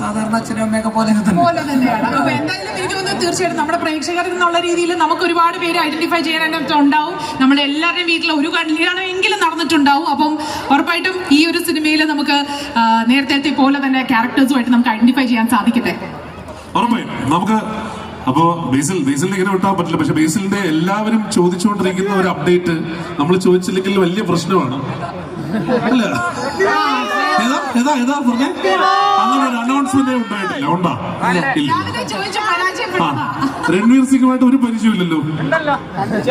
സാധാരണ അച്ഛനും അമ്മയൊക്കെ പോലെ തന്നെ. തന്നെയാണ്. അപ്പൊ എന്തായാലും എനിക്ക് തോന്നുന്നു തീർച്ചയായിട്ടും നമ്മുടെ പ്രേക്ഷകരിൽ എന്നുള്ള രീതിയിൽ നമുക്ക് ഒരുപാട് പേര് ഐഡന്റിഫൈ ചെയ്യാനായിട്ട് ഉണ്ടാവും. നമ്മുടെ എല്ലാവരുടെയും വീട്ടിൽ ഒരു കല്യാണം എങ്കിലും നടന്നിട്ടുണ്ടാവും. അപ്പം ഉറപ്പായിട്ടും ഈ ഒരു സിനിമയിൽ നമുക്ക് നേരത്തെ പോലെ തന്നെ ക്യാരക്ടേഴ്സുമായിട്ട് നമുക്ക് ഐഡന്റിഫൈ ചെയ്യാൻ സാധിക്കട്ടെ. ഉറപ്പായും നമുക്ക് അപ്പോ ബേസിലിനെ ഇങ്ങനെ വിട്ടാൻ പറ്റില്ല. പക്ഷെ ബേസിലിന്റെ എല്ലാവരും ചോദിച്ചുകൊണ്ടിരിക്കുന്ന ഒരു അപ്ഡേറ്റ് നമ്മൾ ചോദിച്ചില്ലെങ്കിൽ വലിയ പ്രശ്നമാണ് അല്ല. ഏതാ പറഞ്ഞേ? അങ്ങനെ ഒരു അനൗൺസ്മെന്റ് ഉണ്ടായിട്ടില്ല. ഉണ്ടാ ഇല്ല. രൺവീർ സിംഗുമായിട്ട് ഒരു പരിചയമില്ലല്ലോ.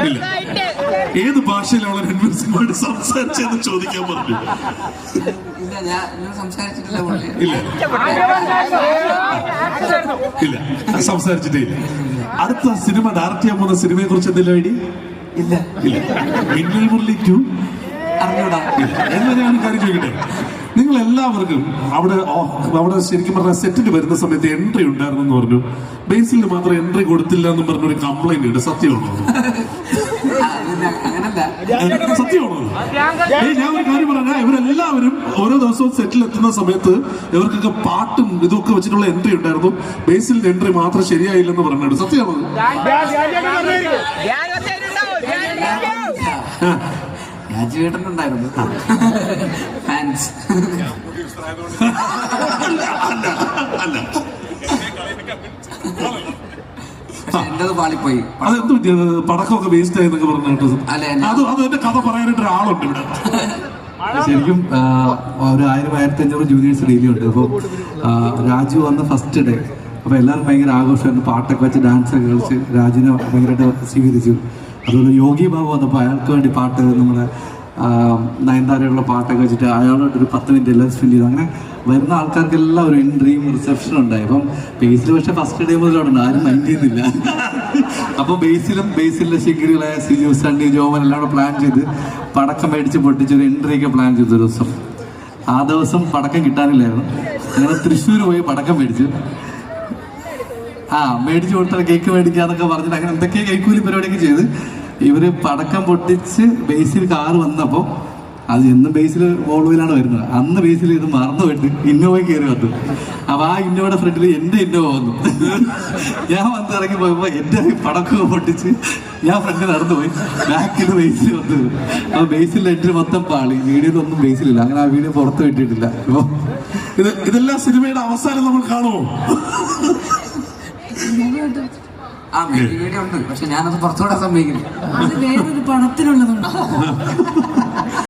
ഇല്ല. ഏത് ഭാഷയിലാണ് രൺവീർ സിംഗുമായിട്ട് സംസാരിച്ചതെന്ന് ചോദിക്കാൻ പറഞ്ഞു. ഇല്ല, ഞാൻ സംസാരിച്ചിട്ടില്ല. ഇല്ല ഇല്ല സംസാരിച്ചിട്ടേ ഇല്ല. അടുത്ത സിനിമ ഡയറക്റ്റ് ചെയ്യാൻ പോകുന്ന സിനിമയെ കുറിച്ച് എന്തെങ്കിലും ഐഡിയ ഇല്ല. ഇല്ല. മിന്നൽ മുരളി 2 അറിഞ്ഞൂടാ. എന്നാ ഞാൻ കാര്യം ചോദിക്കട്ടെ, നിങ്ങൾ എല്ലാവർക്കും അവിടെ ശരിക്കും പറഞ്ഞ സെറ്റിൽ വരുന്ന സമയത്ത് എൻട്രി ഉണ്ടായിരുന്നു എന്ന് പറഞ്ഞു. ബേസിൽ മാത്രം എൻട്രി കൊടുത്തില്ല എന്നും പറഞ്ഞൊരു കംപ്ലൈന്റ് ഉണ്ട്. സത്യമാണോ? സത്യമാണോ? ഞാൻ ഒരു കാര്യം പറഞ്ഞാൽ ഇവരെല്ലാവരും ഓരോ ദിവസവും സെറ്റിൽ എത്തുന്ന സമയത്ത് ഇവർക്കൊക്കെ പാട്ടും ഇതൊക്കെ വെച്ചിട്ടുള്ള എൻട്രി ഉണ്ടായിരുന്നു. ബേസിലിന്റെ എൻട്രി മാത്രം ശരിയായില്ലെന്ന് പറഞ്ഞിട്ട്. സത്യമാണോ? രാജുവേട്ടനുണ്ടായിരുന്നു ഫാൻസ്. എന്റേത് പാളിപ്പോയി. അതെന്ത് പറ്റിയത്? പടക്കമൊക്കെ വേസ്റ്റ് ആയെന്നൊക്കെ പറഞ്ഞിട്ട്. അത് എന്റെ കഥ പറയാനായിട്ട് ഒരാളുണ്ട് ഇവിടെ. ശരിക്കും ഒരു 1000-1500 ജൂനിയേഴ്സ് ഡെയിലി ഉണ്ട്. അപ്പോൾ രാജു വന്ന ഫസ്റ്റ് ഡേ അപ്പോൾ എല്ലാവരും ഭയങ്കര ആഘോഷമായിരുന്നു. പാട്ടൊക്കെ വെച്ച് ഡാൻസ് ഒക്കെ കളിച്ച് രാജുവിനെ ഭയങ്കരമായിട്ട് സ്വീകരിച്ചു. അതുപോലെ യോഗി ബാബു വന്നപ്പോൾ അയാൾക്ക് വേണ്ടി പാട്ട് നമ്മുടെ നയൻതാരയുള്ള പാട്ടൊക്കെ വെച്ചിട്ട് അയാളോട്ടൊരു 10 മിനിറ്റ് എല്ലാം സ്പെൻഡ് ചെയ്തു. അങ്ങനെ വരുന്ന ആൾക്കാർക്കെല്ലാം ഒരു ഡ്രീം റിസപ്ഷൻ ഉണ്ടായി. അപ്പം ബേസിൽ പക്ഷേ ഫസ്റ്റ് ഡേ മുതലുണ്ട്, ആരും മൈൻഡ് ചെയ്യുന്നില്ല. അപ്പോൾ ബേസിലെ ശിഖിരികളായ സിജു, സണ്ണി, ജോമൻ എല്ലാം കൂടെ പ്ലാൻ ചെയ്ത് പടക്കം മേടിച്ച് പൊട്ടിച്ചൊരു എൻട്രിയൊക്കെ പ്ലാൻ ചെയ്തു. ഒരു ദിവസം ആ ദിവസം പടക്കം കിട്ടാനില്ലായിരുന്നു. അങ്ങനെ തൃശ്ശൂർ പോയി പടക്കം മേടിച്ചു. മേടിച്ചു കൊടുത്താൽ കേക്ക് മേടിക്കാന്നൊക്കെ പറഞ്ഞിട്ട് അങ്ങനെ എന്തൊക്കെയോ കൈക്കൂലി പരിപാടിയൊക്കെ ചെയ്ത് ഇവര് പടക്കം പൊട്ടിച്ച് ബേസിൽ കാറ് വന്നപ്പോൾ അത് എന്നും ബേസിൽ വോൾവിലാണ് വരുന്നത്. അന്ന് ബേസിൽ ഇത് മറന്നു പോയിട്ട് ഇന്നോവയിൽ കയറി വന്നു. അപ്പൊ ആ ഇന്നോവയുടെ ഫ്രണ്ടിൽ എന്റെ ഇന്നോവ വന്നു. ഞാൻ വന്ന് ഇറങ്ങി പോയപ്പോ എന്റെ പടക്കം പൊട്ടിച്ച് ഞാൻ ഫ്രണ്ട് നടന്നു പോയി. ബാക്കിൽ ബേസിൽ വന്നു. അപ്പൊ ബേസിൽ എന്റെ മൊത്തം പാളി. വീഡിയോയിലൊന്നും ബേസിലില്ല. അങ്ങനെ ആ വീഡിയോ പുറത്ത് വിട്ടിട്ടില്ല. അപ്പൊ ഇതെല്ലാം സിനിമയുടെ അവസാനം നമ്മൾ കാണുമോ? വീഡിയോ ഉണ്ട്, പക്ഷെ ഞാനത് പുറത്തുവിടാൻ സമ്മതിക്കില്ല. അത് വേറൊരു പണത്തിനുള്ളതുണ്ടോ?